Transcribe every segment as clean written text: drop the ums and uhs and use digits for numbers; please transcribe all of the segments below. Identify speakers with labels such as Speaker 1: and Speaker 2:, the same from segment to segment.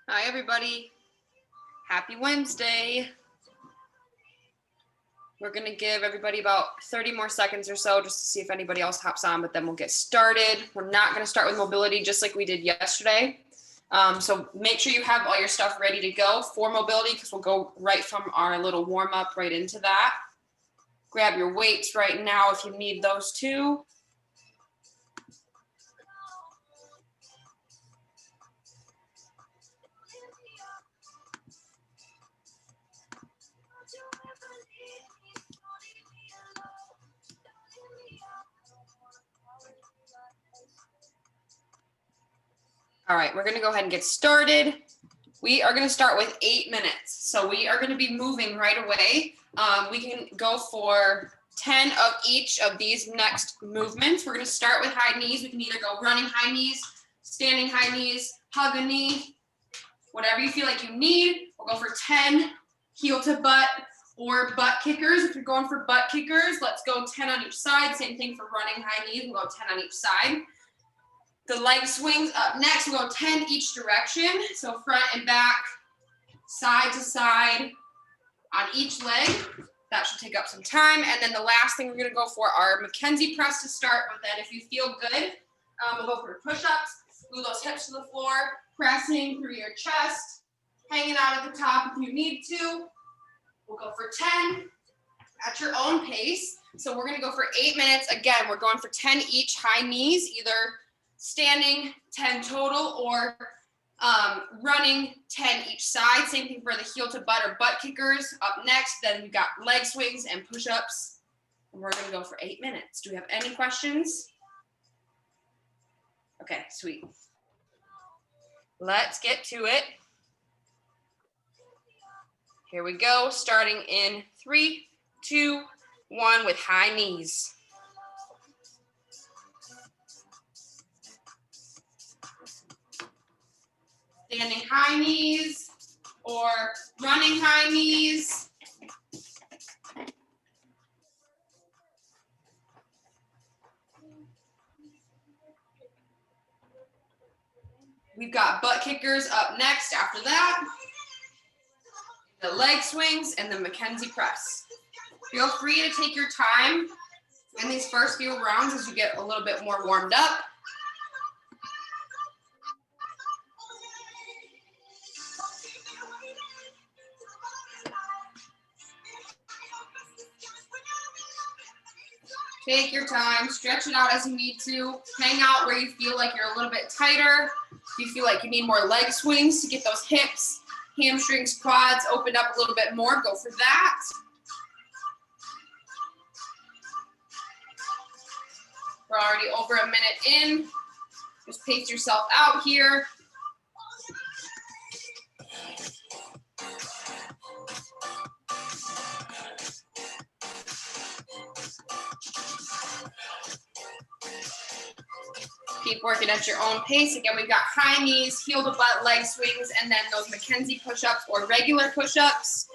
Speaker 1: Hi, everybody. Happy Wednesday. We're going to give everybody about 30 more seconds or so just to see if anybody else hops on, but then we'll get started. We're not going to start with mobility just like we did yesterday. So make sure you have all your stuff ready to go for mobility because we'll go right from our little warm-up right into that. Grab your weights right now if you need those too. All right, we're going to go ahead and get started. We are going to start with 8 minutes. So we are going to be moving right away. We can go for 10 of each of these next movements. We're going to start with high knees. We can either go running high knees, standing high knees, hug a knee, whatever you feel like you need. We'll go for 10 heel to butt or butt kickers. If you're going for butt kickers, let's go 10 on each side. Same thing for running high knees. We'll go 10 on each side. The leg swings up next. We'll go 10 each direction. So front and back, side to side on each leg. That should take up some time. And then the last thing we're going to go for our Mackenzie press to start with. Then if you feel good, we'll go for push-ups. Glue those hips to the floor, pressing through your chest, hanging out at the top if you need to. We'll go for 10 at your own pace. So we're going to go for 8 minutes. Again, we're going for 10 each high knees, either standing 10 total or running 10 each side. Same thing for the heel to butt or butt kickers. Up next, then we've got leg swings and push-ups. And we're going to go for 8 minutes. Do we have any questions? Okay, sweet. Let's get to it. Here we go, starting in 3, 2, 1 with high knees. Standing high knees or running high knees. We've got butt kickers up next after that. The leg swings and the Mackenzie press. Feel free to take your time in these first few rounds as you get a little bit more warmed up. Take your time, stretch it out as you need to. Hang out where you feel like you're a little bit tighter. If you feel like you need more leg swings to get those hips, hamstrings, quads opened up a little bit more, go for that. We're already over a minute in. Just pace yourself out here. Keep working at your own pace. Again, we've got high knees, heel to butt, leg swings, and then those Mackenzie push-ups or regular push-ups.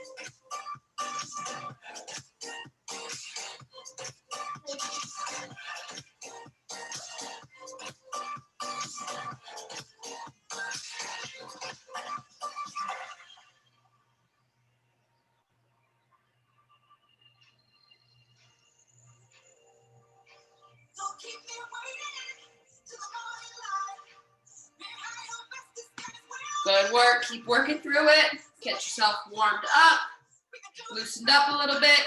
Speaker 1: Good work. Keep working through it. Get yourself warmed up, loosened up a little bit.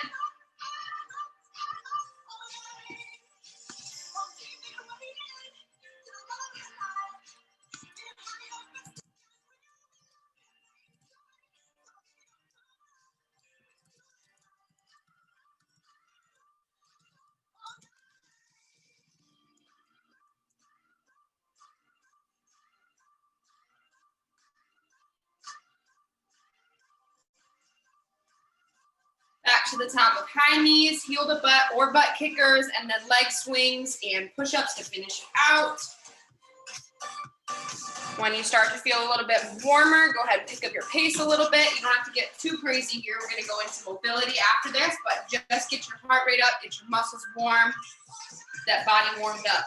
Speaker 1: Back to the top of high knees, heel to butt or butt kickers, and then leg swings and push-ups to finish out. When you start to feel a little bit warmer, go ahead and pick up your pace a little bit. You don't have to get too crazy here. We're gonna go into mobility after this, but just get your heart rate up, get your muscles warm, that body warmed up.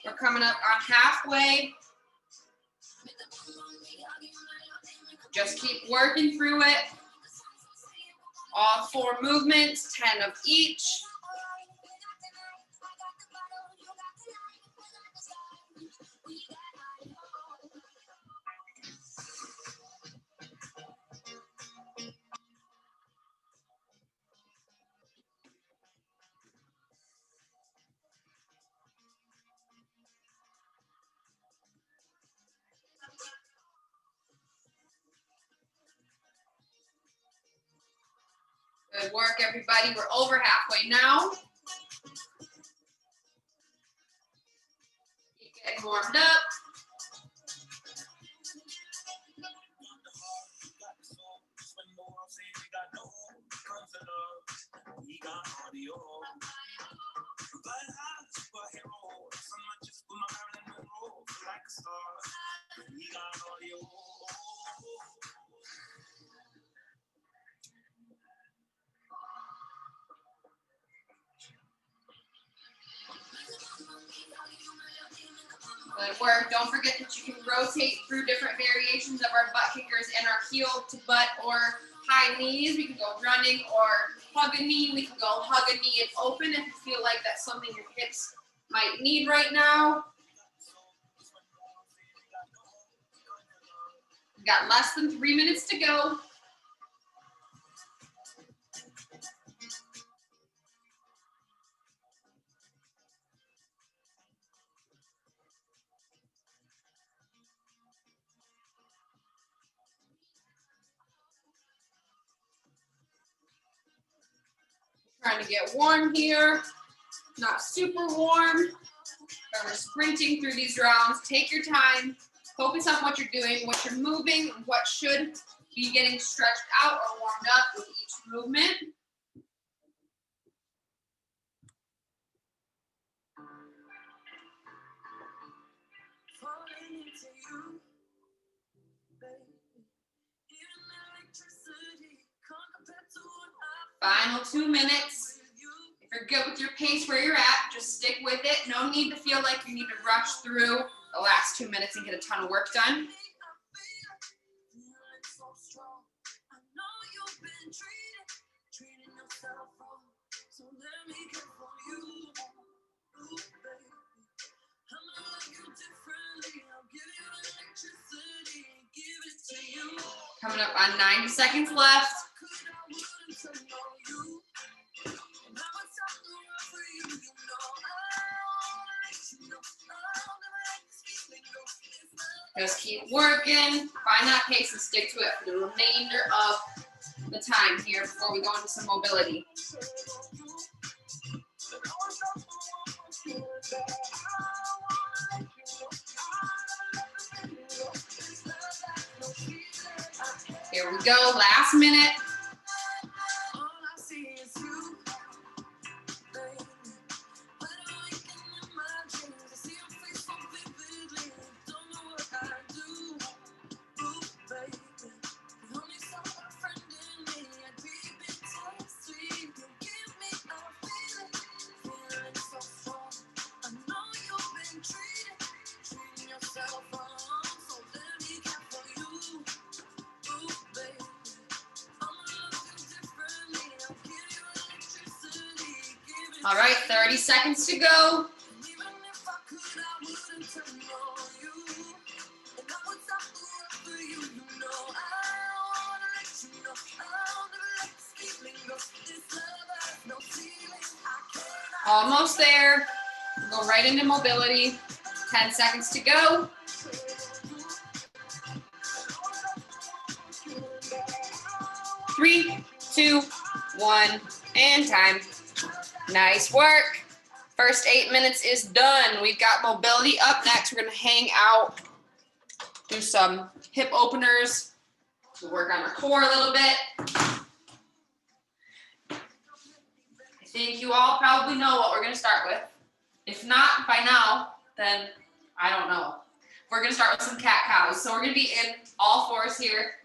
Speaker 1: We're coming up on halfway. Just keep working through it. All 4 movements, 10 of each. Good work, everybody. We're over halfway now. Keep getting warmed up. Good work. Don't forget that you can rotate through different variations of our butt kickers and our heel to butt or high knees. We can go running or hug a knee. We can go hug a knee and open if you feel like that's something your hips might need right now. We've got less than 3 minutes to go. Trying to get warm here, not super warm. But we're sprinting through these rounds. Take your time. Focus on what you're doing, what you're moving, what should be getting stretched out or warmed up with each movement. Final 2 minutes. If you're good with your pace where you're at, just stick with it. No need to feel like you need to rush through the last 2 minutes and get a ton of work done. Coming up on 90 seconds left. Just keep working, find that pace and stick to it for the remainder of the time here before we go into some mobility. Here we go, last minute. All right, 30 seconds to go. Almost there. Go right into mobility. 10 seconds to go. 3, 2, 1, and time. Nice work. First 8 minutes is done. We've got mobility up next. We're gonna hang out, do some hip openers. We'll work on our core a little bit. I think you all probably know what we're gonna start with. If not by now, then I don't know. We're gonna start with some cat cows. So we're gonna be in all fours here.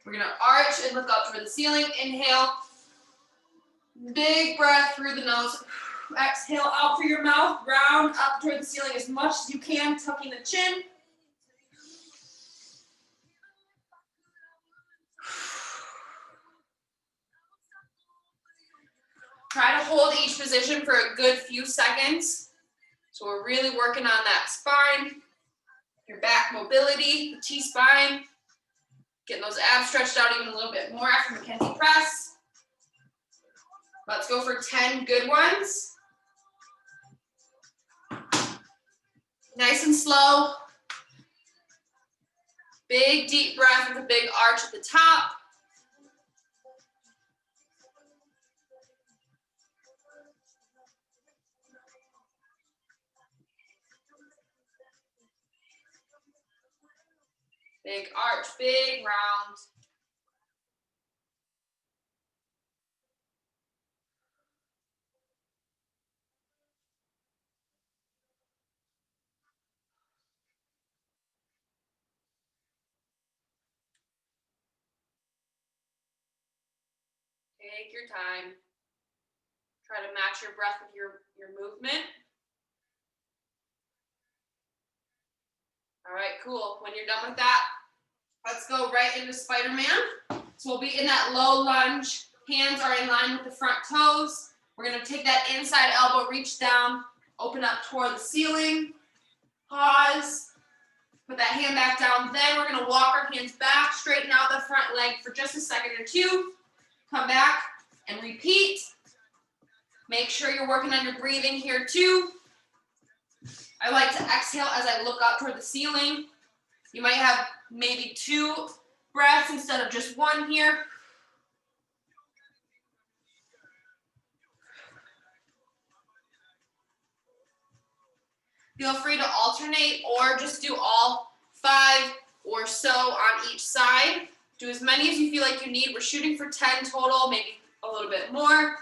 Speaker 1: We're gonna arch and look up toward the ceiling. Inhale. Big breath through the nose. Exhale out through your mouth, round up toward the ceiling as much as you can, tucking the chin. Try to hold each position for a good few seconds. So we're really working on that spine, your back mobility, the T-spine, getting those abs stretched out even a little bit more after McKenzie press. Let's go for 10 good ones. Nice and slow. Big deep breath with a big arch at the top. Big arch, big round. Take your time. Try to match your breath with your movement. All right, cool. When you're done with that, let's go right into Spider-Man. So we'll be in that low lunge. Hands are in line with the front toes. We're gonna take that inside elbow, reach down, open up toward the ceiling, pause, put that hand back down. Then we're gonna walk our hands back, straighten out the front leg for just a second or two. Come back and repeat. Make sure you're working on your breathing here too. I like to exhale as I look up toward the ceiling. You might have maybe 2 breaths instead of just 1 here. Feel free to alternate or just do all 5 or so on each side. Do as many as you feel like you need. We're shooting for 10 total, maybe a little bit more.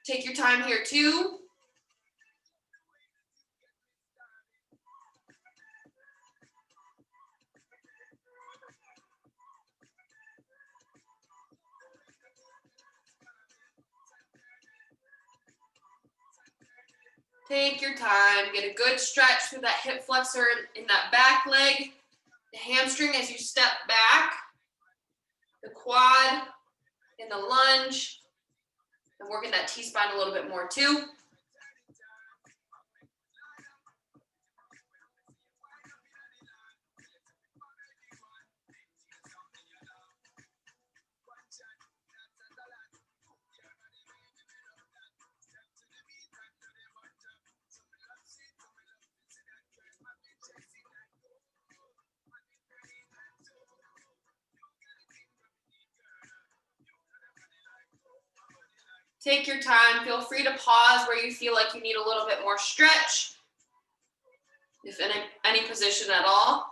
Speaker 1: Take your time here too. Take your time, get a good stretch through that hip flexor in that back leg, the hamstring as you step back, the quad in the lunge, and working that T-spine a little bit more too. Take your time. Feel free to pause where you feel like you need a little bit more stretch, if in any position at all.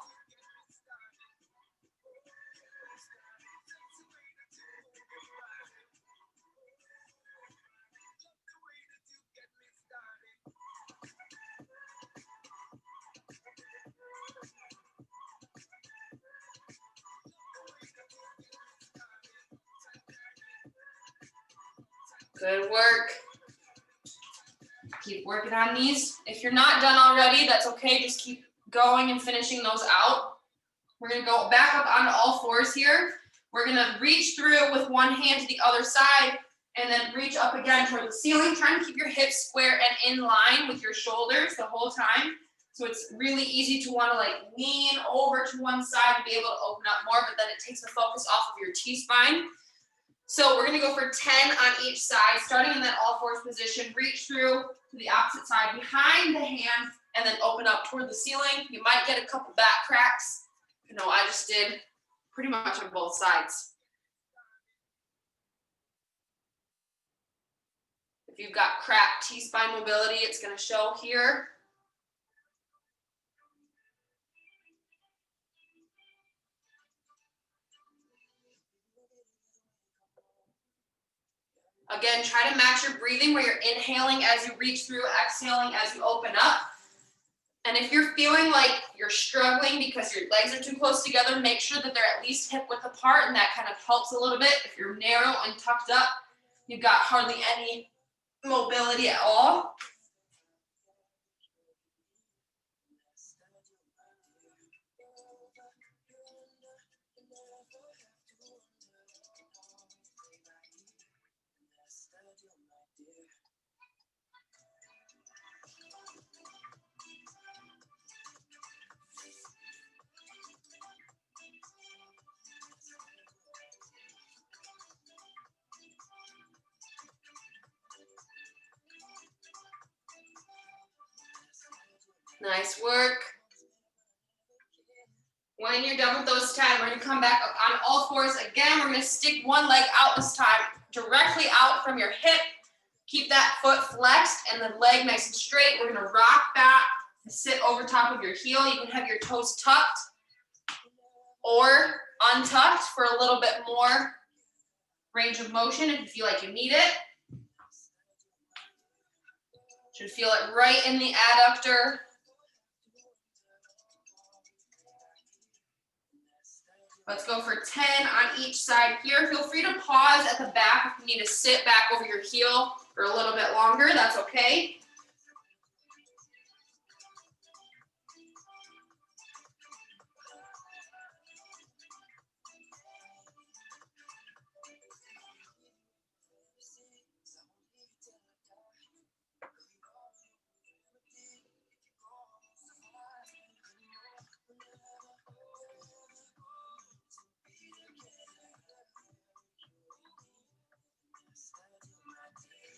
Speaker 1: Good work. Keep working on these. If you're not done already, that's okay. Just keep going and finishing those out. We're gonna go back up onto all fours here. We're gonna reach through with one hand to the other side and then reach up again toward the ceiling, trying to keep your hips square and in line with your shoulders the whole time. So it's really easy to wanna like lean over to one side to be able to open up more, but then it takes the focus off of your T-spine. So we're gonna go for 10 on each side, starting in that all fours position, reach through to the opposite side behind the hand, and then open up toward the ceiling. You might get a couple back cracks. You know, I just did pretty much on both sides. If you've got cracked T-spine mobility, it's gonna show here. Again, try to match your breathing where you're inhaling as you reach through, exhaling as you open up. And if you're feeling like you're struggling because your legs are too close together, make sure that they're at least hip width apart, and that kind of helps a little bit. If you're narrow and tucked up, you've got hardly any mobility at all. Nice work. When you're done with those 10, we're gonna come back up on all fours. Again, we're gonna stick one leg out this time, directly out from your hip. Keep that foot flexed and the leg nice and straight. We're gonna rock back and sit over top of your heel. You can have your toes tucked or untucked for a little bit more range of motion if you feel like you need it. Should feel it right in the adductor. Let's go for 10 on each side here. Feel free to pause at the back if you need to sit back over your heel for a little bit longer, that's okay.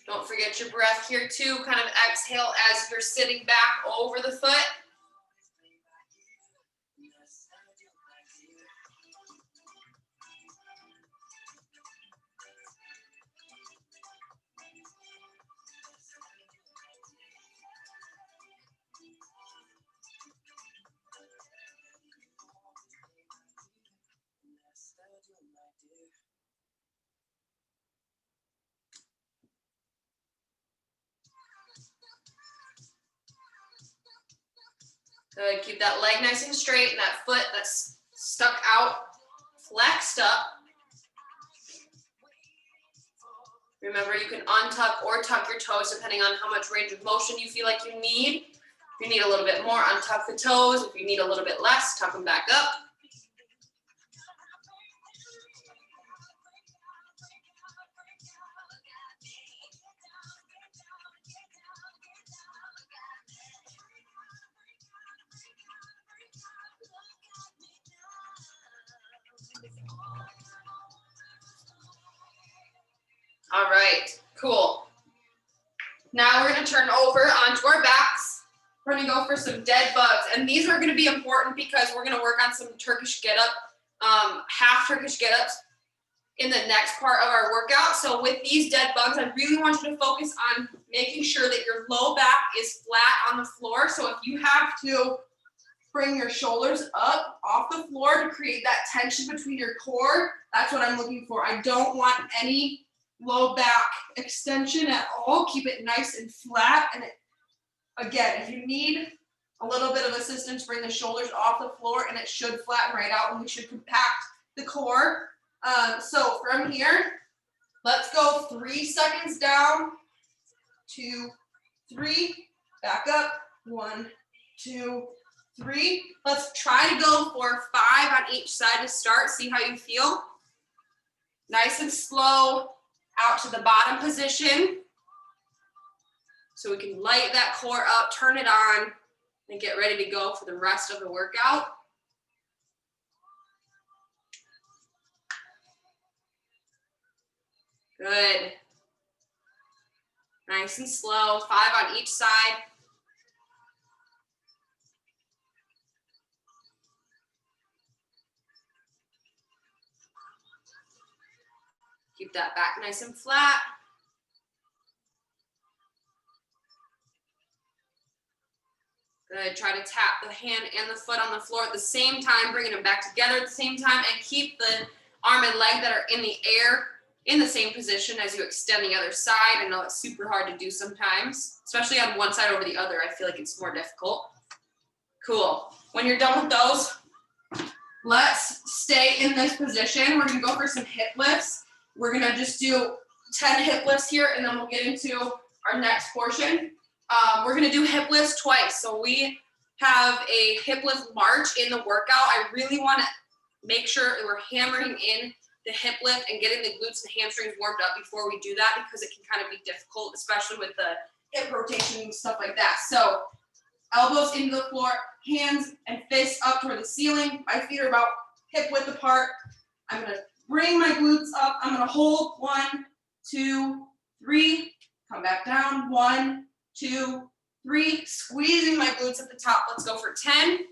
Speaker 1: Don't forget your breath here too. Kind of exhale as you're sitting back over the foot. Good, keep that leg nice and straight and that foot that's stuck out, flexed up. Remember, you can untuck or tuck your toes depending on how much range of motion you feel like you need. If you need a little bit more, untuck the toes. If you need a little bit less, tuck them back up. All right, cool. Now we're gonna turn over onto our backs. We're gonna go for some dead bugs. And these are gonna be important because we're gonna work on some Turkish get-up, half Turkish get-ups in the next part of our workout. So with these dead bugs, I really want you to focus on making sure that your low back is flat on the floor. So if you have to bring your shoulders up off the floor to create that tension between your core, that's what I'm looking for. I don't want any low back extension at all. Keep it nice and flat. And again, if you need a little bit of assistance, bring the shoulders off the floor and it should flatten right out and we should compact the core. So from here, let's go 3 seconds down, 2, 3, back up, 1, 2, 3. Let's try to go for 5 on each side to start. See how you feel. Nice and slow out to the bottom position. So we can light that core up, turn it on, and get ready to go for the rest of the workout. Good. Nice and slow, 5 on each side. Keep that back nice and flat. Good, try to tap the hand and the foot on the floor at the same time, bringing them back together at the same time, and keep the arm and leg that are in the air in the same position as you extend the other side. I know it's super hard to do sometimes, especially on one side over the other. I feel like it's more difficult. Cool. When you're done with those, let's stay in this position. We're gonna go for some hip lifts. We're gonna just do 10 hip lifts here and then we'll get into our next portion. We're gonna do hip lifts twice. So we have a hip lift march in the workout. I really wanna make sure we're hammering in the hip lift and getting the glutes and hamstrings warmed up before we do that, because it can kind of be difficult, especially with the hip rotation and stuff like that. So elbows into the floor, hands and fists up toward the ceiling. My feet are about hip width apart. I'm gonna bring my glutes up. I'm gonna hold 1, 2, 3, come back down, 1, 2, 3, squeezing my glutes at the top. Let's go for 10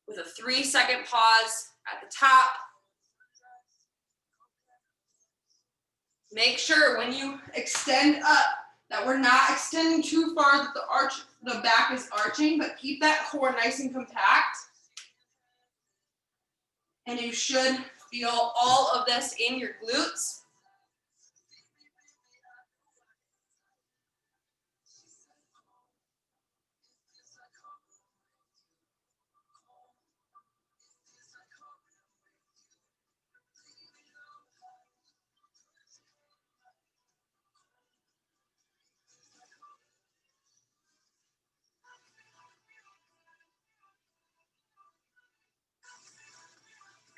Speaker 1: with a 3-second pause at the top. Make sure when you extend up that we're not extending too far, that the back is arching, but keep that core nice and compact. And you should feel all of this in your glutes.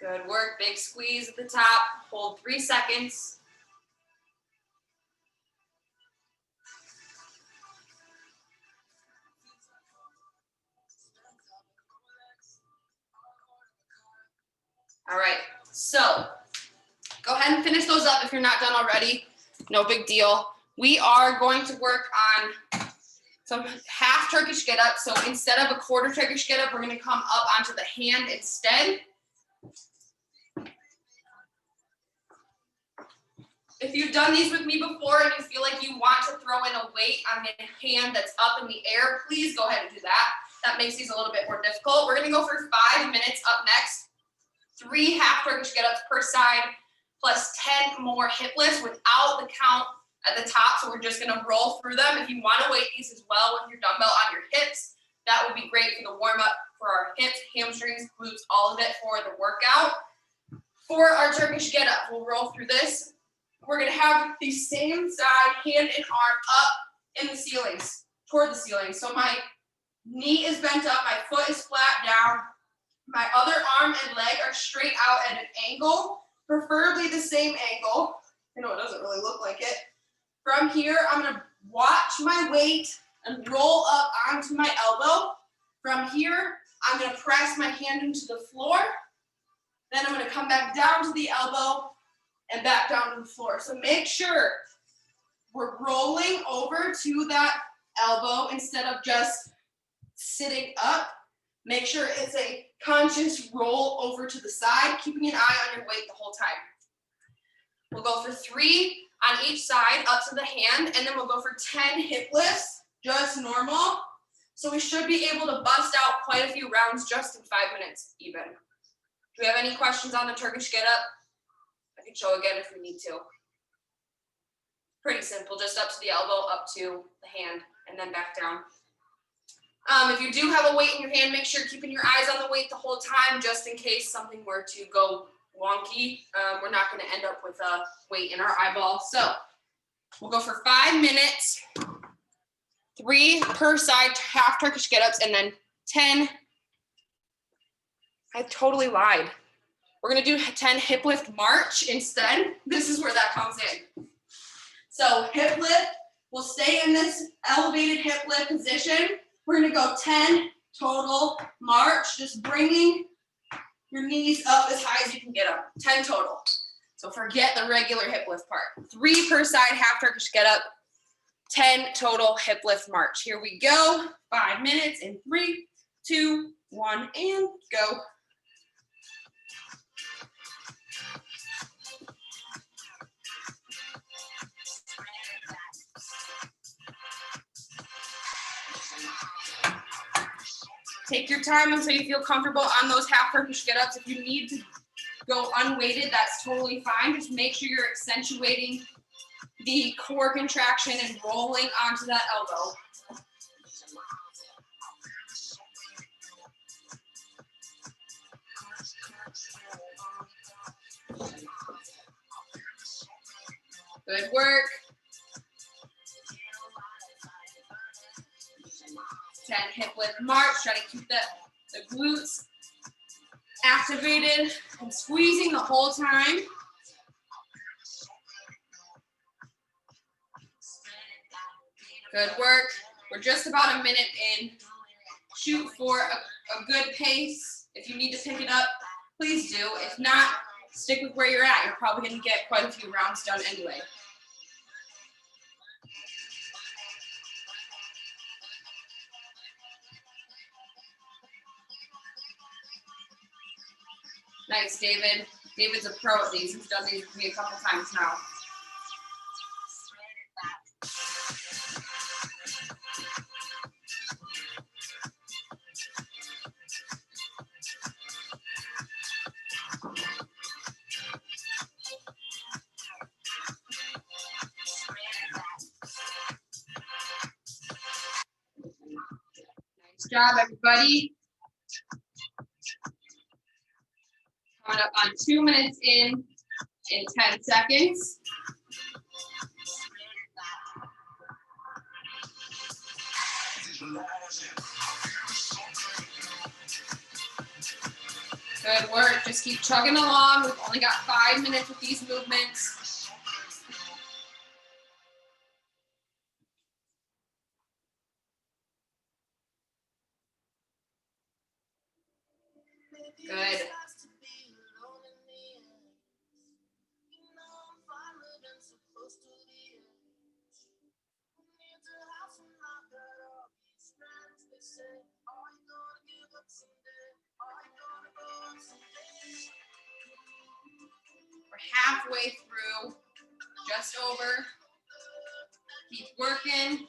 Speaker 1: Good work, big squeeze at the top, hold 3 seconds. All right, so go ahead and finish those up if you're not done already, no big deal. We are going to work on some half Turkish get up. So instead of a quarter Turkish get up, we're gonna come up onto the hand instead. If you've done these with me before and you feel like you want to throw in a weight on the hand that's up in the air, please go ahead and do that. That makes these a little bit more difficult. We're gonna go for 5 minutes up next. 3 half Turkish get-ups per side, plus 10 more hip lifts without the count at the top. So we're just gonna roll through them. If you wanna weight these as well with your dumbbell on your hips, that would be great for the warm-up for our hips, hamstrings, glutes, all of it for the workout. For our Turkish get-up, we'll roll through this. We're gonna have the same side, hand and arm up in the ceilings, toward the ceiling. So my knee is bent up, my foot is flat down, my other arm and leg are straight out at an angle, preferably the same angle. I know it doesn't really look like it. From here, I'm gonna watch my weight and roll up onto my elbow. From here, I'm gonna press my hand into the floor. Then I'm gonna come back down to the elbow and back down to the floor. So make sure we're rolling over to that elbow instead of just sitting up. Make sure it's a conscious roll over to the side, keeping an eye on your weight the whole time. We'll go for 3 on each side up to the hand, and then we'll go for 10 hip lifts, just normal. So we should be able to bust out quite a few rounds just in 5 minutes even. Do we have any questions on the Turkish get up? I can show again if we need to. Pretty simple, just up to the elbow, up to the hand, and then back down. If you do have a weight in your hand, make sure you're keeping your eyes on the weight the whole time, just in case something were to go wonky. We're not gonna end up with a weight in our eyeball. So we'll go for 5 minutes, 3 per side, half Turkish get-ups, and then 10. I totally lied. We're gonna do 10 hip lift march instead. This is where that comes in. So hip lift, we'll stay in this elevated hip lift position. We're gonna go 10 total march, just bringing your knees up as high as you can get them, 10 total. So forget the regular hip lift part. 3 per side, half Turkish get up, 10 total hip lift march. Here we go, 5 minutes in 3, 2, 1, and go. Take your time until you feel comfortable on those half Turkish get-ups. If you need to go unweighted, that's totally fine. Just make sure you're accentuating the core contraction and rolling onto that elbow. Good work. hip lift march. Try to keep the glutes activated and squeezing the whole time. Good work. We're just about a minute in. Shoot for a good pace. If you need to pick it up, please do. If not, stick with where you're at. You're probably going to get quite a few rounds done anyway. Nice, David. David's a pro at these. He's done these with me a couple times now. Nice job, everybody. Coming up on 2 minutes in 10 seconds. Good work. Just keep chugging along. We've only got 5 minutes with these movements. Good. We're halfway through, just over. Keep working.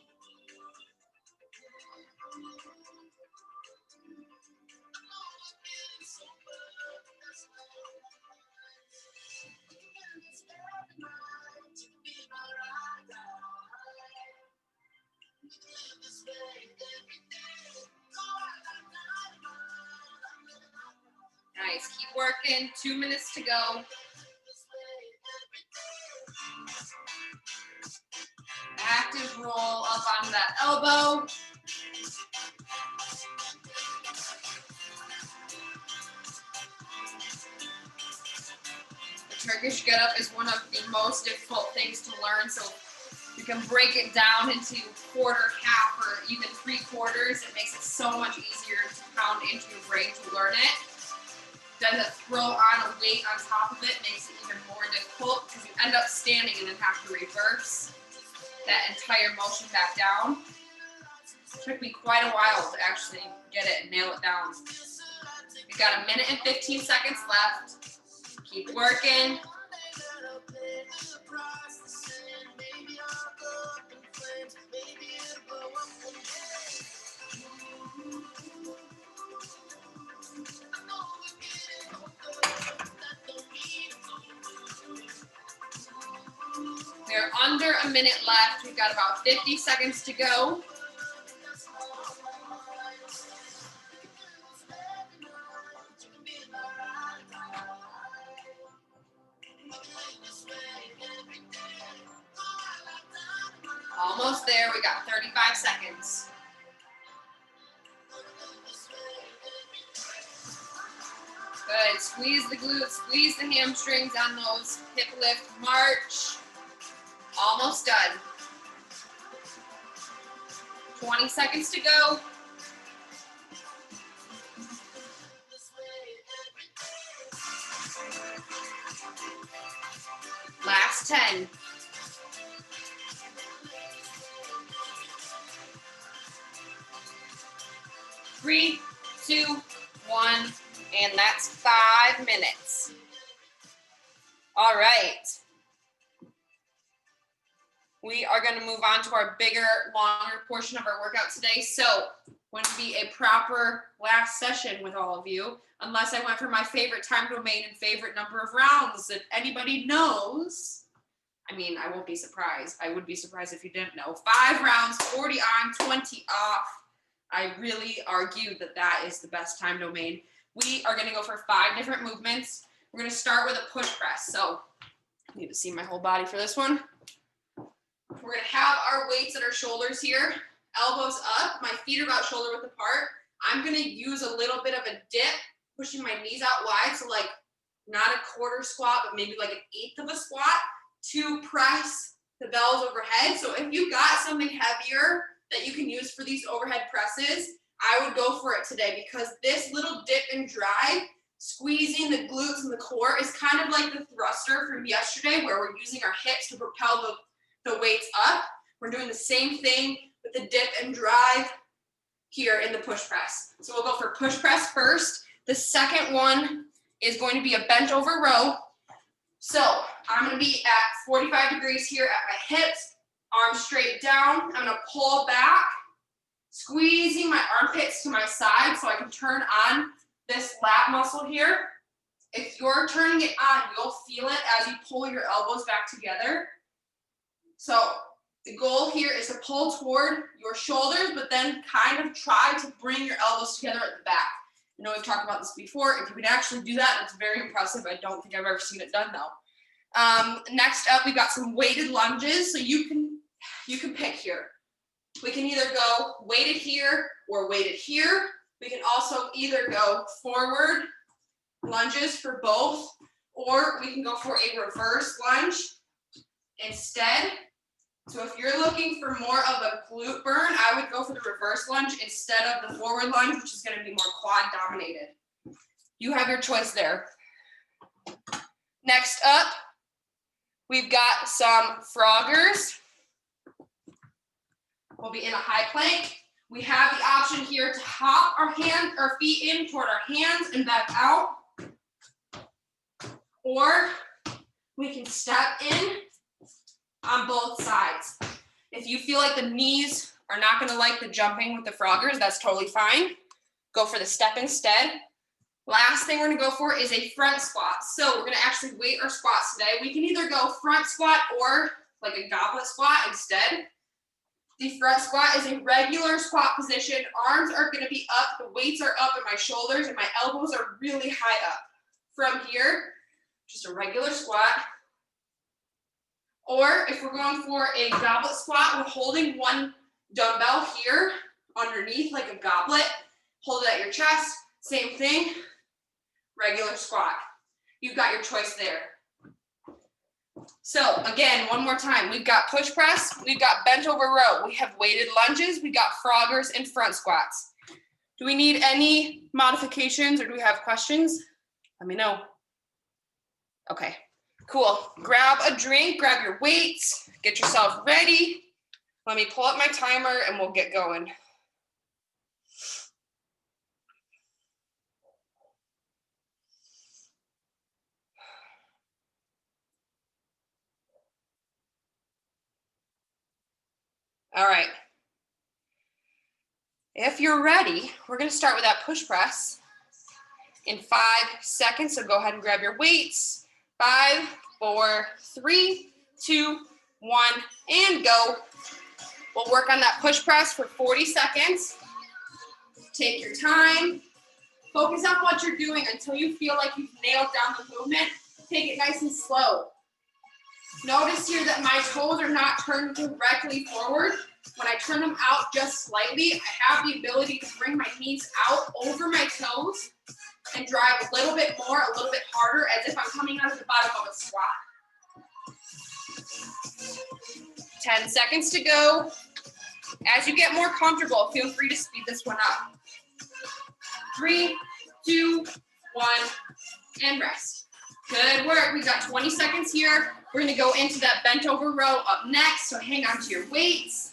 Speaker 1: Nice, keep working. 2 minutes to go. Active roll up onto that elbow. The Turkish get-up is one of the most difficult things to learn, so you can break it down into quarter, half, or even 3/4. It makes it so much easier to pound into your brain to learn it. Then to throw on a weight on top of it makes it even more difficult because you end up standing and then have to reverse that entire motion back down. It took me quite a while to actually get it and nail it down. We've got 1 minute and 15 seconds left. Keep working. We're under a minute left. We've got about 50 seconds to go. Almost there. We got 35 seconds. Good. Squeeze the glutes, squeeze the hamstrings on those hip lift march. Almost done. 20 seconds to go. Last 10. 3, 2, 1, and that's 5 minutes. All right. We are going to move on to our bigger, longer portion of our workout today. So, going to be a proper last session with all of you, unless I went for my favorite time domain and favorite number of rounds that anybody knows. I mean, I won't be surprised. I would be surprised if you didn't know. 5 rounds, 40 on, 20 off. I really argue that that is the best time domain. We are going to go for 5 different movements. We're going to start with a push press. So, I need to see my whole body for this one. We're going to have our weights at our shoulders here. elbows up, my feet are about shoulder width apart. I'm gonna use a little bit of a dip, pushing my knees out wide, so like not a quarter squat, but maybe like an eighth of a squat to press the bells overhead. So if you got something heavier that you can use for these overhead presses, I would go for it today, because this little dip and drive, squeezing the glutes and the core, is kind of like the thruster from yesterday, where we're using our hips to propel the weights up. We're doing the same thing with the dip and drive here in the push press. So we'll go for push press first. The second one is going to be a bent over row. So I'm going to be at 45 degrees here at my hips, arms straight down. I'm going to pull back, squeezing my armpits to my side so I can turn on this lat muscle here. If you're turning it on, you'll feel it as you pull your elbows back together. So the goal here is to pull toward your shoulders, but then kind of try to bring your elbows together at the back. I know we've talked about this before. If you can actually do that, it's very impressive. I don't think I've ever seen it done though. Next up, we've got some weighted lunges. So you can pick here. We can either go weighted here or weighted here. We can also either go forward lunges for both, or we can go for a reverse lunge instead. So if you're looking for more of a glute burn, I would go for the reverse lunge instead of the forward lunge, which is going to be more quad dominated. You have your choice there. Next up, we've got some froggers. We'll be in a high plank. We have the option here to hop our feet in toward our hands and back out. Or we can step in on both sides. If you feel like the knees are not going to like the jumping with the froggers, that's totally fine. Go for the step instead. Last thing we're going to go for is a front squat. So we're going to actually weight our squats today. We can either go front squat or like a goblet squat instead. The front squat is a regular squat position. Arms are going to be up, the weights are up at my shoulders, and my elbows are really high up. From here, just a regular squat. Or if we're going for a goblet squat, we're holding one dumbbell here underneath like a goblet. Hold it at your chest. Same thing, regular squat. You've got your choice there. So again, one more time, we've got push press, we've got bent over row, we have weighted lunges, we got froggers and front squats. Do we need any modifications or do we have questions? Let me know. Okay, cool. Grab a drink, grab your weights, get yourself ready. Let me pull up my timer and we'll get going. All right. If you're ready, we're going to start with that push press in 5 seconds. So go ahead and grab your weights. 5, 4, 3, 2, 1, and go. We'll work on that push press for 40 seconds. Take your time. Focus on what you're doing until you feel like you've nailed down the movement. Take it nice and slow. Notice here that my toes are not turned directly forward. When I turn them out just slightly, I have the ability to bring my knees out over my toes and drive a little bit more, a little bit harder, as if I'm coming out of the bottom of a squat. 10 seconds to go. As you get more comfortable, feel free to speed this one up. 3, 2, 1, and rest. Good work. We've got 20 seconds here. We're going to go into that bent over row up next, so hang on to your weights.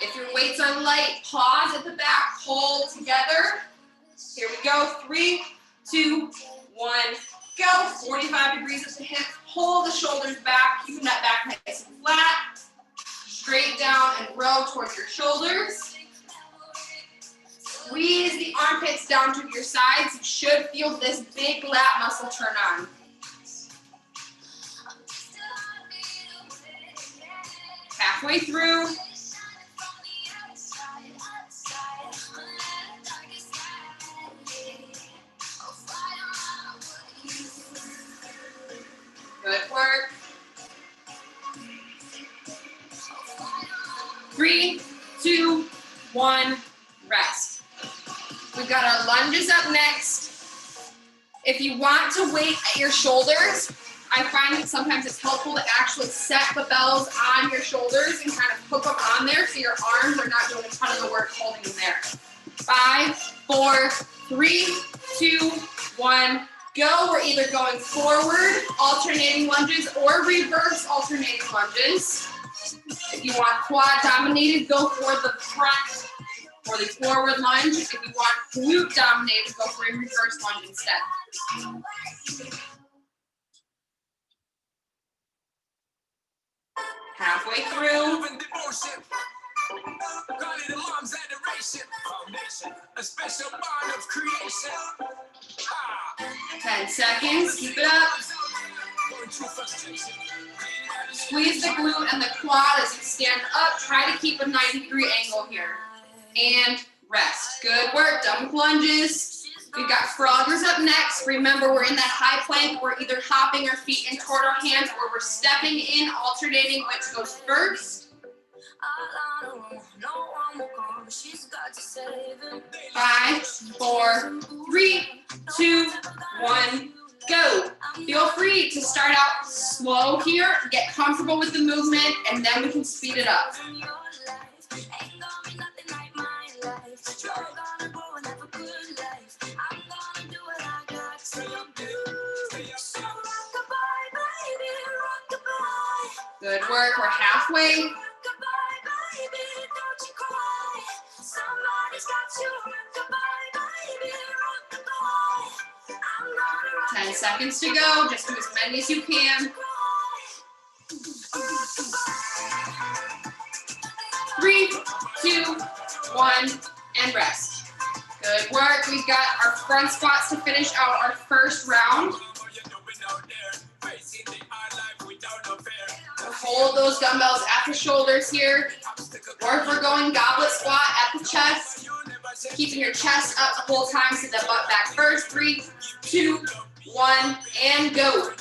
Speaker 1: If your weights are light, pause at the back, hold together. Here we go. 3, 2, 1, go. 45 degrees at the hip. Pull the shoulders back, keeping that back nice and flat. Straight down and row towards your shoulders. Squeeze the armpits down to your sides. You should feel this big lat muscle turn on. Halfway through. Good work. 3, 2, 1, rest. We've got our lunges up next. If you want to weight at your shoulders, I find that sometimes it's helpful to actually set the bells on your shoulders and kind of put them on there so your arms are not doing a ton of the work holding them there. 5, 4, 3, 2, 1, go. We're either going forward, alternating lunges, or reverse alternating lunges. If you want quad dominated, go for the front or the forward lunge. If you want glute dominated, go for a reverse lunge instead. Halfway through. 10 seconds, keep it up. Squeeze the glute and the quad as you stand up. Try to keep a 90-degree angle here. And rest. Good work, done with lunges. We've got froggers up next. Remember, we're in that high plank. We're either hopping our feet in toward our hands or we're stepping in, alternating which goes first. 5, 4, 3, 2, 1, go. Feel free to start out slow here, get comfortable with the movement, and then we can speed it up. Good work, we're halfway. 10 seconds to go, just do as many as you can. 3, 2, 1, and rest. Good work, we've got our front squats to finish out our first round. We'll hold those dumbbells at the shoulders here, or if we're going goblet squat at the chest, keeping your chest up the whole time, so the butt back first. 3, 2, 1, and go.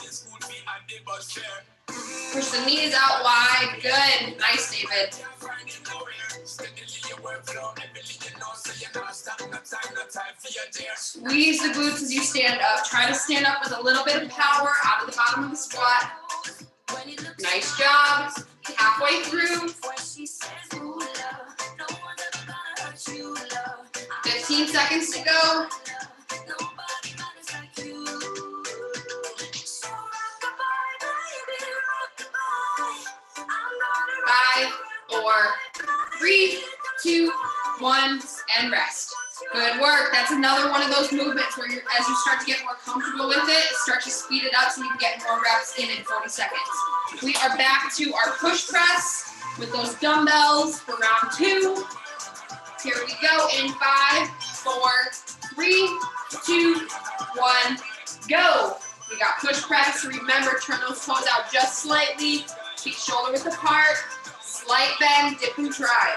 Speaker 1: Push the knees out wide. Good. Nice, David. Squeeze the glutes as you stand up. Try to stand up with a little bit of power out of the bottom of the squat. Nice job. Halfway through. 15 seconds to go. 5, 4, 3, 2, 1, and rest. Good work. That's another one of those movements where as you start to get more comfortable with it, start to speed it up so you can get more reps in 40 seconds. We are back to our push press with those dumbbells for round 2. Here we go in 5, 4, 3, 2, 1, go. We got push press. Remember, turn those toes out just slightly. Keep shoulder width apart. Slight bend, dip and try.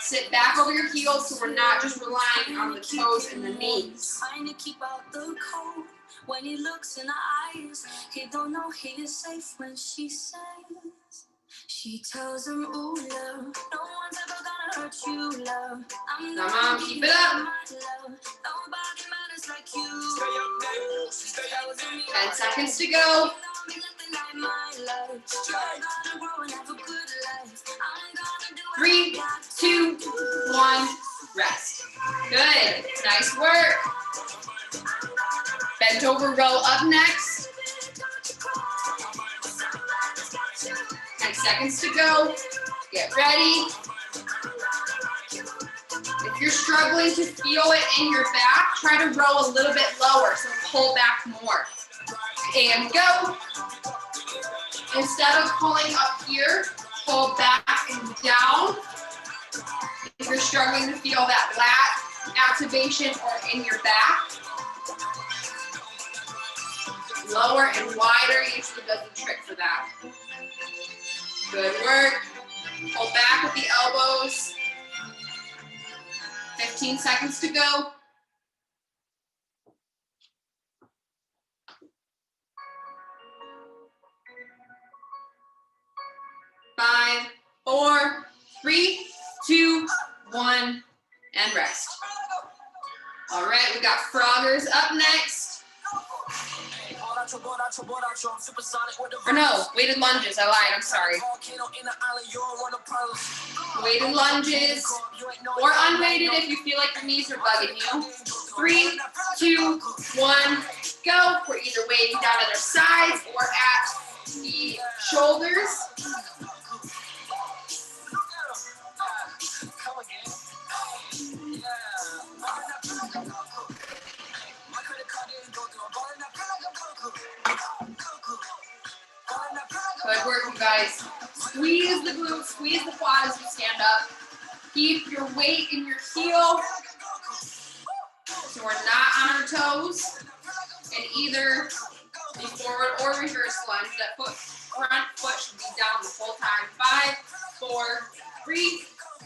Speaker 1: Sit back over your heels so we're not just relying on the toes and the knees. Trying to keep out the cold when he looks in her eyes. He don't know he is safe when she says. She tells him, ooh, love, no one's ever gonna hurt you, love. Come on, keep it up. Nobody matters like you. 10 seconds to go. 3, 2, 1, rest. Good, nice work. Bent over row up next. 10 seconds to go. Get ready. If you're struggling to feel it in your back, try to row a little bit lower, so pull back more. And go. Instead of pulling up here, pull back and down. If you're struggling to feel that lat activation or in your back, lower and wider usually does the trick for that. Good work. Pull back with the elbows. 15 seconds to go. 5, 4, 3, 2, 1, and rest. All right, we got Froggers up next. Or no, weighted lunges. I lied. I'm sorry. Weighted lunges or unweighted if you feel like your knees are bugging you. 3, 2, 1, go. We're either weighting down at our sides or at the shoulders. Good work, you guys. Squeeze the glutes, squeeze the quad as you stand up. Keep your weight in your heel. So we're not on our toes. And either the forward or reverse lunge. That front foot should be down the whole time. 5, 4, 3,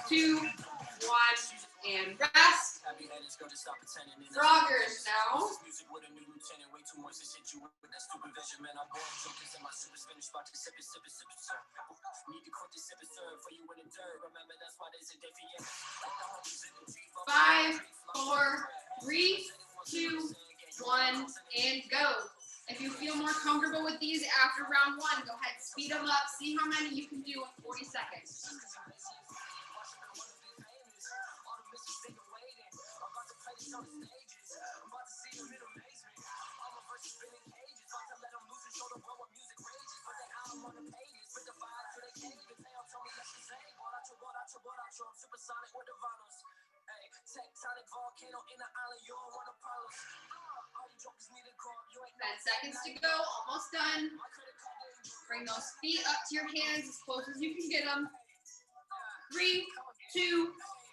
Speaker 1: 2, 1, and rest. Froggers now. Five, 4, 3, 2, 1, and go. If you feel more comfortable with these after round 1, go ahead, speed them up. See how many you can do in 40 seconds. Ten seconds to go, almost done. Bring those feet up to your hands as close as you can get them. 3, 2,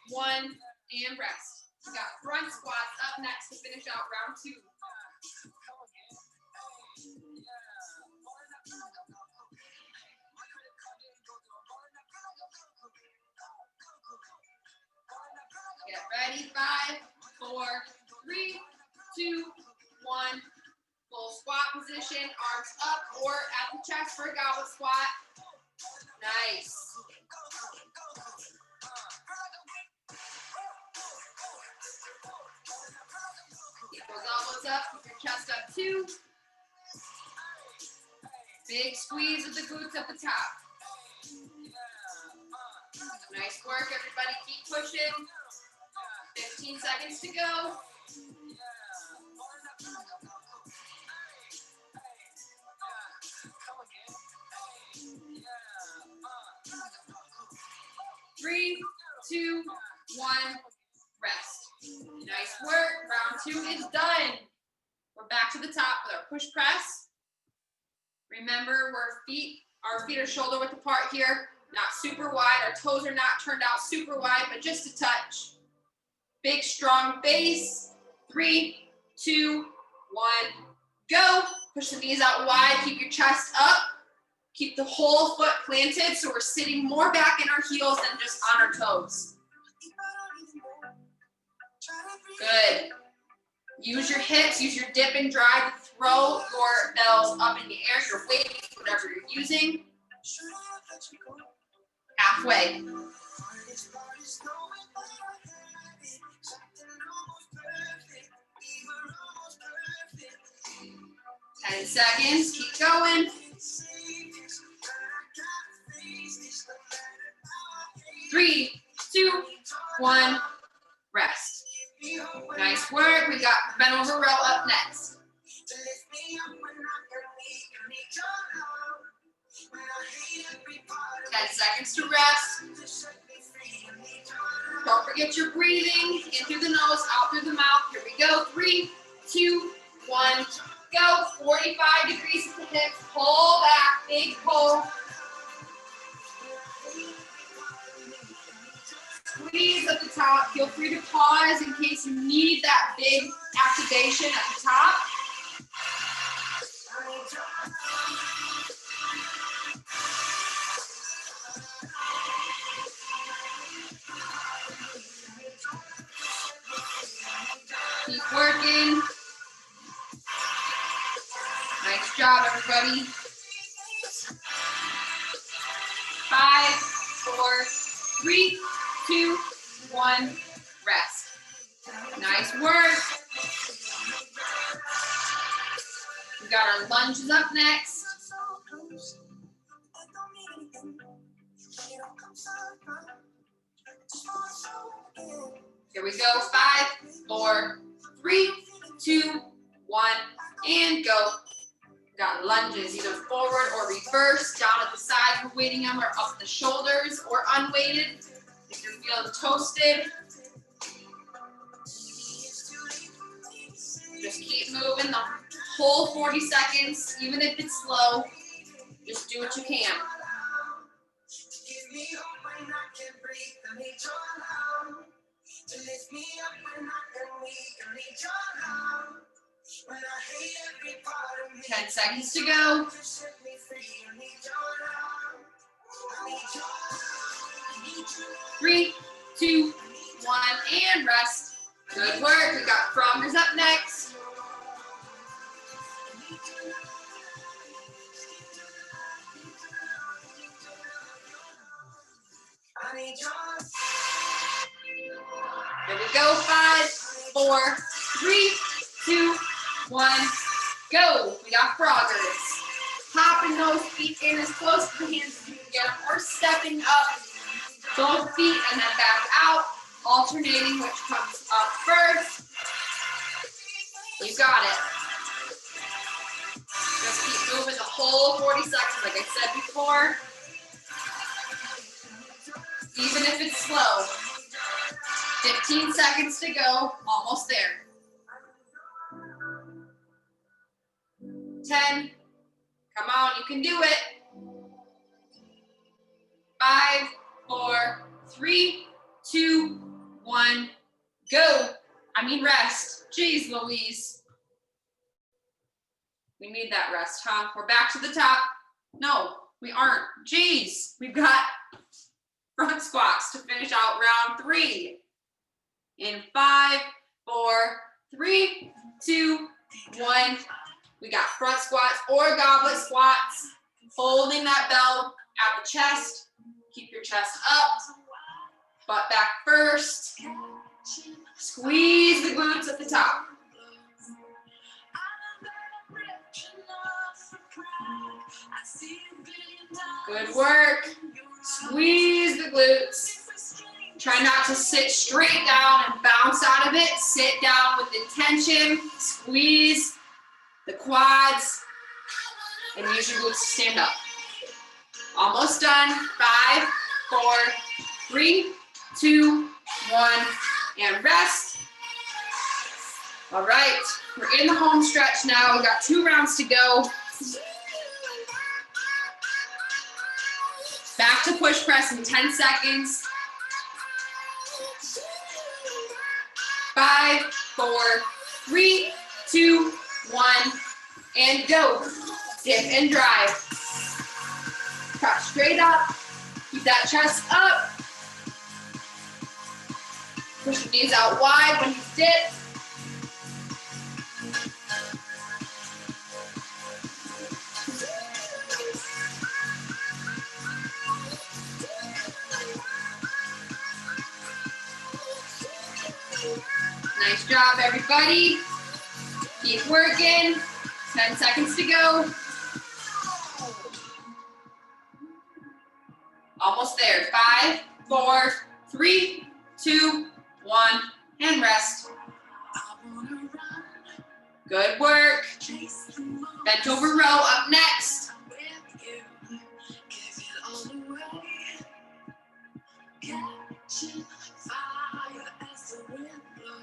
Speaker 1: 1, and rest. We got front squats up next to finish out round 2. Get ready, 5, 4, 3, 2, 1. Full squat position, arms up or at the chest for a goblet squat. Nice. Keep those elbows up, keep your chest up too. Big squeeze of the glutes at the top. Nice work, everybody. Keep pushing. 15 seconds to go. Three, 2, 1, rest. Nice work. Round 2 is done. We're back to the top with our push press. Remember, our feet are shoulder width apart here, not super wide. Our toes are not turned out super wide, but just a touch. Big, strong base. 3, 2, 1, go. Push the knees out wide. Keep your chest up. Keep the whole foot planted so we're sitting more back in our heels than just on our toes. Good. Use your hips, use your dip and drive to throw your bells up in the air, your weight, whatever you're using. Halfway. 10 seconds, keep going. 3, 2, 1, rest. Nice work. We got bent over row up next. 10 seconds to rest. Don't forget your breathing. In through the nose, out through the mouth. Here we go. 3, 2, 1, go. 45 degrees at the hips. Pull back. Big pull. Squeeze at the top. Feel free to pause in case you need that big activation at the top. Keep working. Nice job, everybody. 5, 4, 3, 2, 1, rest. Nice work. We got our lunges up next. Here we go. 5, 4, 3, 2, 1, and go. Got lunges, either forward or reverse, down at the side for weighting them, or up the shoulders, or unweighted. If you're feeling toasted, just keep moving the whole 40 seconds, even if it's slow. Just do what you can. To lift me up when I am weak, I need your love. When I hate every part of me. 10 seconds to go. Set me free, I need your love. I need your love. 3, 2, 1, and rest. Good work. We got froggers up next. I need your love. Here we go. 5, 4, 3, 2, 1, go. We got froggers. Popping those feet in as close to the hands as you can get them, or stepping up both feet and then back out, alternating which comes up first. You got it. Just keep moving the whole 40 seconds, like I said before. Even if it's slow. 15 seconds to go, almost there. 10, come on, you can do it. 5, 4, 3, 2, 1, go. Rest. Jeez Louise. We need that rest, huh? We're back to the top. No, we aren't. Jeez, we've got front squats to finish out round 3. In 5, 4, 3, 2, 1. We got front squats or goblet squats. Holding that bell at the chest. Keep your chest up. Butt back first. Squeeze the glutes at the top. Good work. Squeeze the glutes. Try not to sit straight down and bounce out of it. Sit down with intention. Squeeze the quads. And use your glutes to stand up. Almost done. 5, 4, 3, 2, 1, and rest. All right, we're in the home stretch now. We got 2 rounds to go. Back to push press in 10 seconds. 5, 4, 3, 2, 1, and go. Dip and drive. Press straight up. Keep that chest up. Push the knees out wide when you dip. Nice job, everybody. Keep working. 10 seconds to go. Almost there. 5, 4, 3, 2, 1, and rest. Good work. Bent over row up next.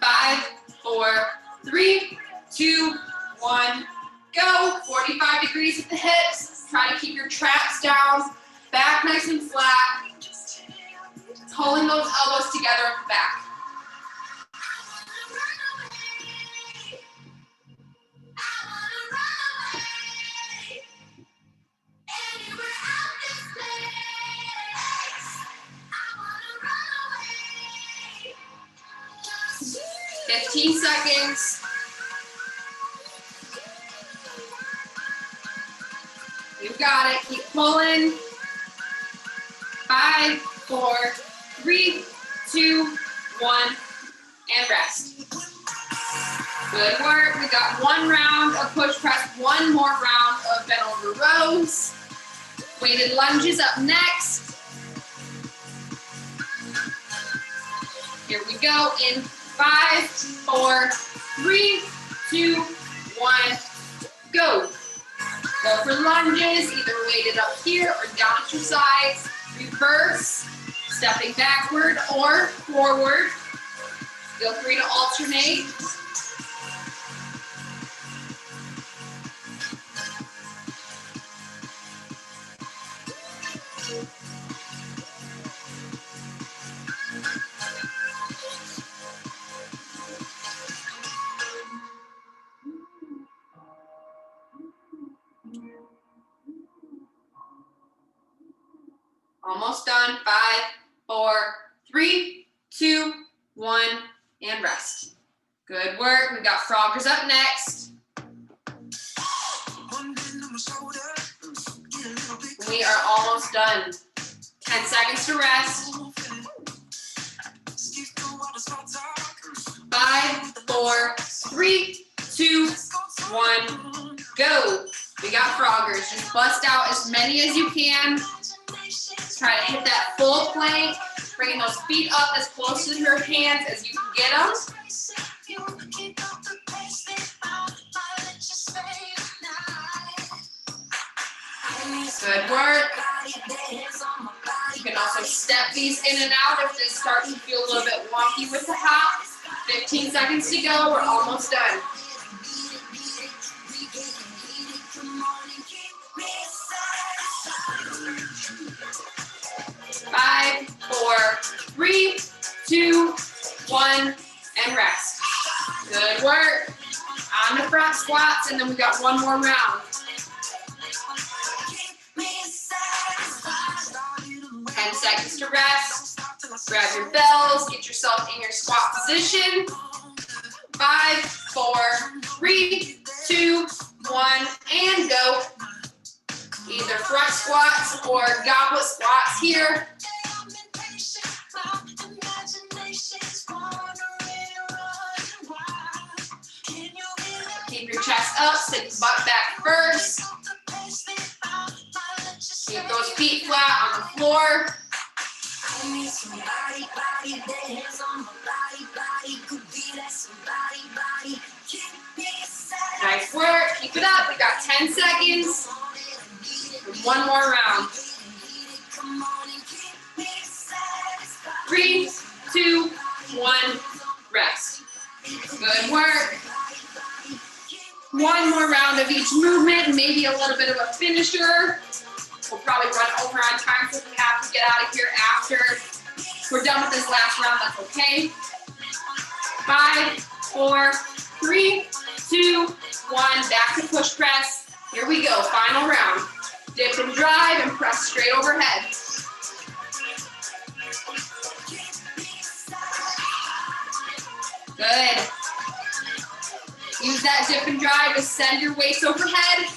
Speaker 1: 5, 4, 3, 2, 1, go. 45 degrees at the hips. Try to keep your traps down. Back nice and flat. Pulling those elbows together at the back. Fifteen seconds. You got it. Keep pulling. 5, 4, 3, 2, 1, and rest. Good work. We got one round of push press, one more round of bent over rows. Weighted lunges up next. Here we go in 5, 4, 3, 2, 1, go. Go for lunges, either weighted up here or down at your sides. Reverse, stepping backward or forward. Feel free to alternate. Almost done. 5, 4, 3, 2, 1, and rest. Good work. We got froggers up next. We are almost done. 10 seconds to rest. 5, 4, 3, 2, 1, go. We got froggers. Just bust out as many as you can. Try to hit that full plank, bringing those feet up as close to your hands as you can get them. Good work. You can also step these in and out if this starts to feel a little bit wonky with the hop. 15 seconds to go. We're almost done. 5, 4, 3, 2, 1, and rest. Good work. On the front squats, and then we got one more round. 10 seconds to rest. Grab your bells, get yourself in your squat position. 5, 4, 3, 2, 1, and go. Either front squats or goblet squats here. Keep your chest up, sit the butt back first. Keep those feet flat on the floor. Nice work, keep it up, we got 10 seconds. One more round. 3, 2, 1, rest. Good work. One more round of each movement, maybe a little bit of a finisher. We'll probably run over on time, so if we have to get out of here after we're done with this last round, that's okay. 5, 4, 3, 2, 1, back to push press. Here we go, final round. Dip and drive and press straight overhead. Good. Use that dip and drive to send your weights overhead.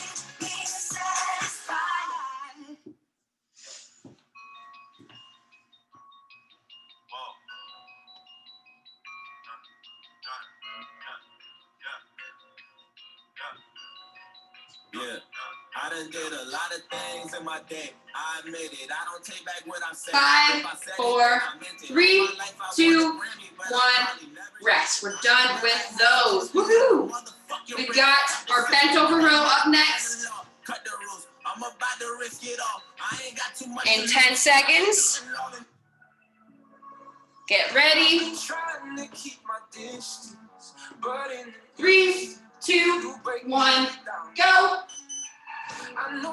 Speaker 2: Yeah. I done did a lot of things in my day. I admit it. I don't take back what I said.
Speaker 1: 5, 4, 3, 2, 1. Rest. We're done with those. Woohoo! We've got our bent over row up next. In 10 seconds. Get ready. 3, 2, 1, go.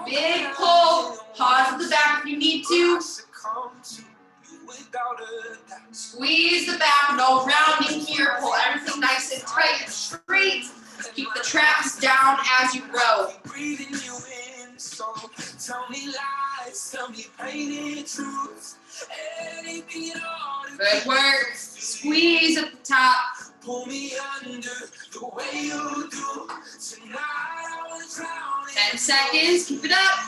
Speaker 1: Big pull. Pause at the back if you need to. Squeeze the back. No rounding here. Pull everything nice and tight and straight. Keep the traps down as you row. Good work. Squeeze at the top. Pull me under the way you do. Tonight I was drowning. 10 seconds. Keep it up.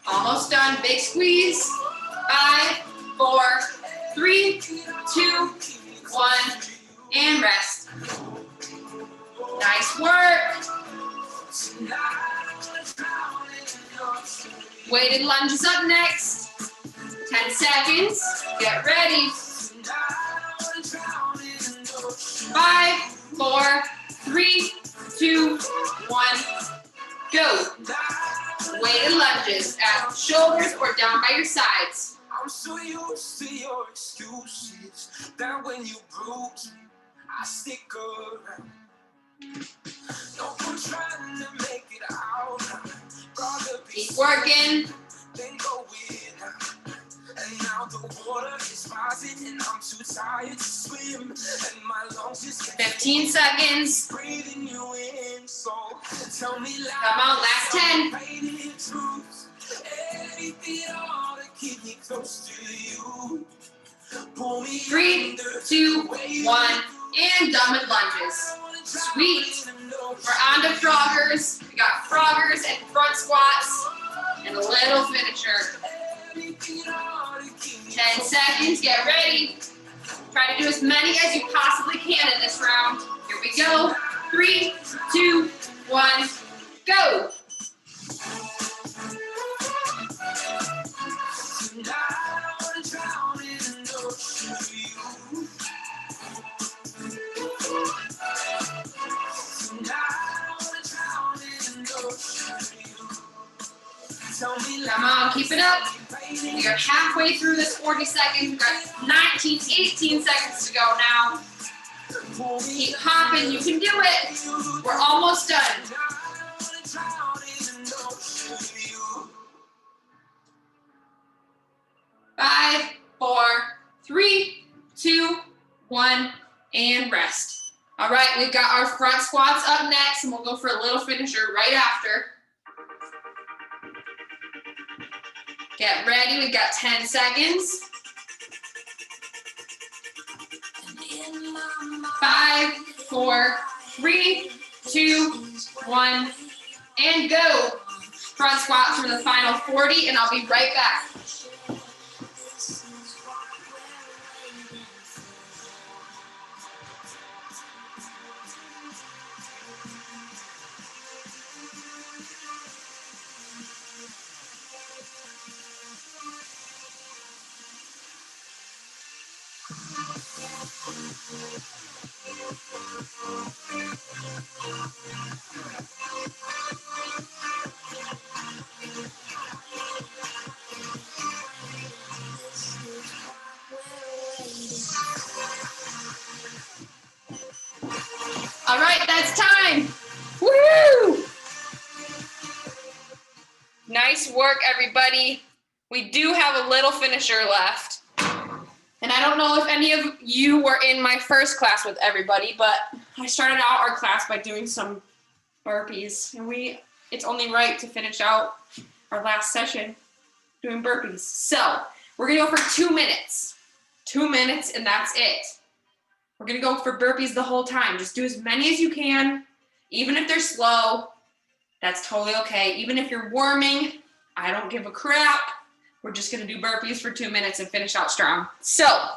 Speaker 1: Almost done. Big squeeze. 5, 4, 3, 2, 1, and rest. Nice work. Weighted lunges up next. 10 seconds. Get ready. 5, 4, 3, 2, 1, go. Weighted lunges at shoulders or down by your sides.
Speaker 2: I'm so used to your excuses that when you bruise me, I stick around. No, I'm trying to make it out. Rather be
Speaker 1: Keep working.
Speaker 2: than go without. And now the water is rising and I'm too tired to swim. And my lungs just can't
Speaker 1: 15 seconds.
Speaker 2: breathing you in. So tell me like
Speaker 1: Come on, last 10.
Speaker 2: anything ought to keep me close to you. Pull me
Speaker 1: 3, 2, 1, and done with lunges. Sweet. We're on to froggers. We got froggers and front squats and a little finisher. 10 seconds, get ready. Try to do as many as you possibly can in this round. Here we go. 3, 2, 1, go. Come on, keep it up. We are halfway through this 40 seconds. We've got 19, 18 seconds to go now. Keep hopping, you can do it. We're almost done. 5, 4, 3, 2, 1, and rest. All right, we've got our front squats up next, and we'll go for a little finisher right after. Get ready, we've got 10 seconds. 5, 4, 3, 2, 1, and go. Front squats for the final 40, and I'll be right back. All right, that's time. Woo! Nice work, everybody. We do have a little finisher left. And I don't know if any of you were in my first class with everybody, but I started out our class by doing some burpees. And it's only right to finish out our last session doing burpees. So we're gonna go for 2 minutes. 2 minutes, and that's it. We're gonna go for burpees the whole time. Just do as many as you can, even if they're slow. That's totally okay. Even if you're warming, I don't give a crap. We're just gonna do burpees for 2 minutes and finish out strong. So,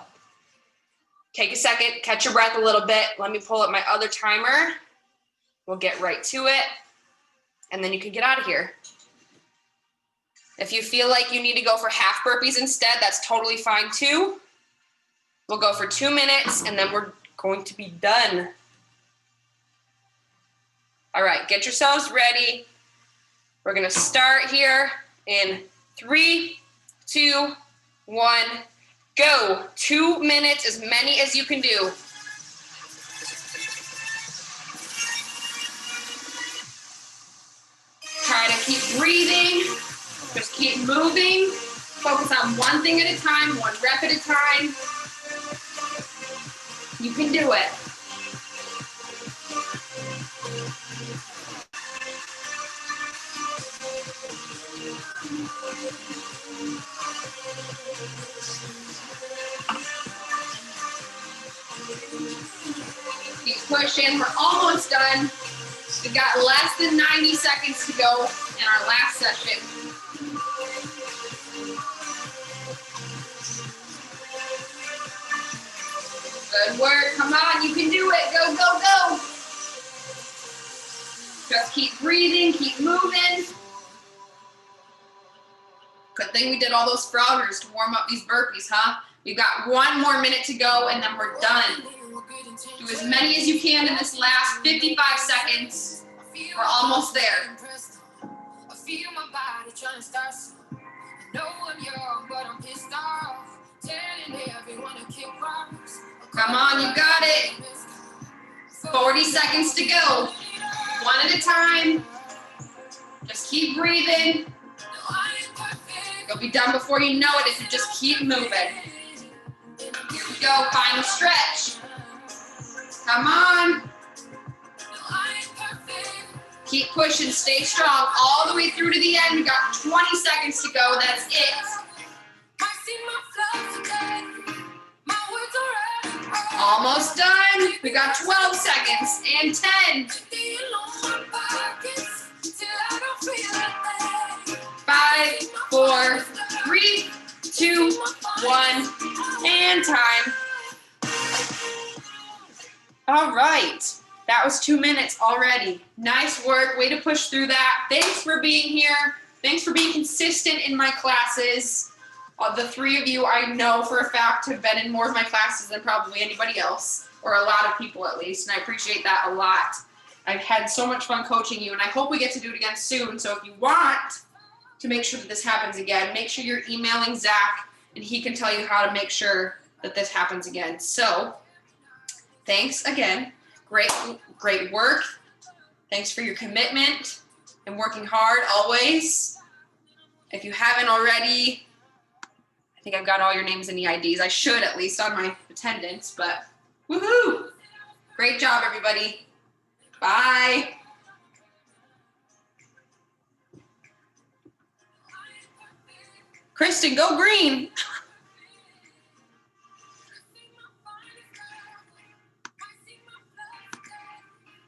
Speaker 1: take a second, catch your breath a little bit. Let me pull up my other timer. We'll get right to it, and then you can get out of here. If you feel like you need to go for half burpees instead, that's totally fine too. We'll go for 2 minutes, and then we're going to be done. All right, get yourselves ready. We're gonna start here in 3, 2, 1, go. 2 minutes, as many as you can do. Try to keep breathing, just keep moving. Focus on one thing at a time, one rep at a time. You can do it. Keep pushing, we're almost done. We've got less than 90 seconds to go in our last session. Good work. Come on, you can do it. Go, go, go. Just keep breathing, keep moving. Good thing we did all those Froggers to warm up these burpees, huh? We've got 1 more minute to go and then we're done. Do as many as you can in this last 55 seconds. We're almost there.
Speaker 2: I feel my body trying to start. I know I'm young, but I'm pissed off. Telling everyone to kick rocks.
Speaker 1: Come on, you got it. 40 seconds to go. 1 at a time. Just keep breathing. You'll be done before you know it if you just keep moving. Here we go, final stretch. Come on. Keep pushing, stay strong all the way through to the end. We got 20 seconds to go, that's it. Almost done. We got 12 seconds and 10. 5, 4, 3, 2, 1, and time. All right, that was 2 minutes already. Nice work, way to push through that. Thanks for being here. Thanks for being consistent in my classes. The 3 of you I know for a fact have been in more of my classes than probably anybody else, or a lot of people at least, and I appreciate that a lot. I've had so much fun coaching you, and I hope we get to do it again soon. So if you want to make sure that this happens again, make sure you're emailing Zach, and he can tell you how to make sure that this happens again. So thanks again. Great work. Thanks for your commitment and working hard always. If you haven't already, I think I've got all your names and EIDs. I should at least on my attendance, but woohoo! Great job, everybody. Bye. Kristen, go green.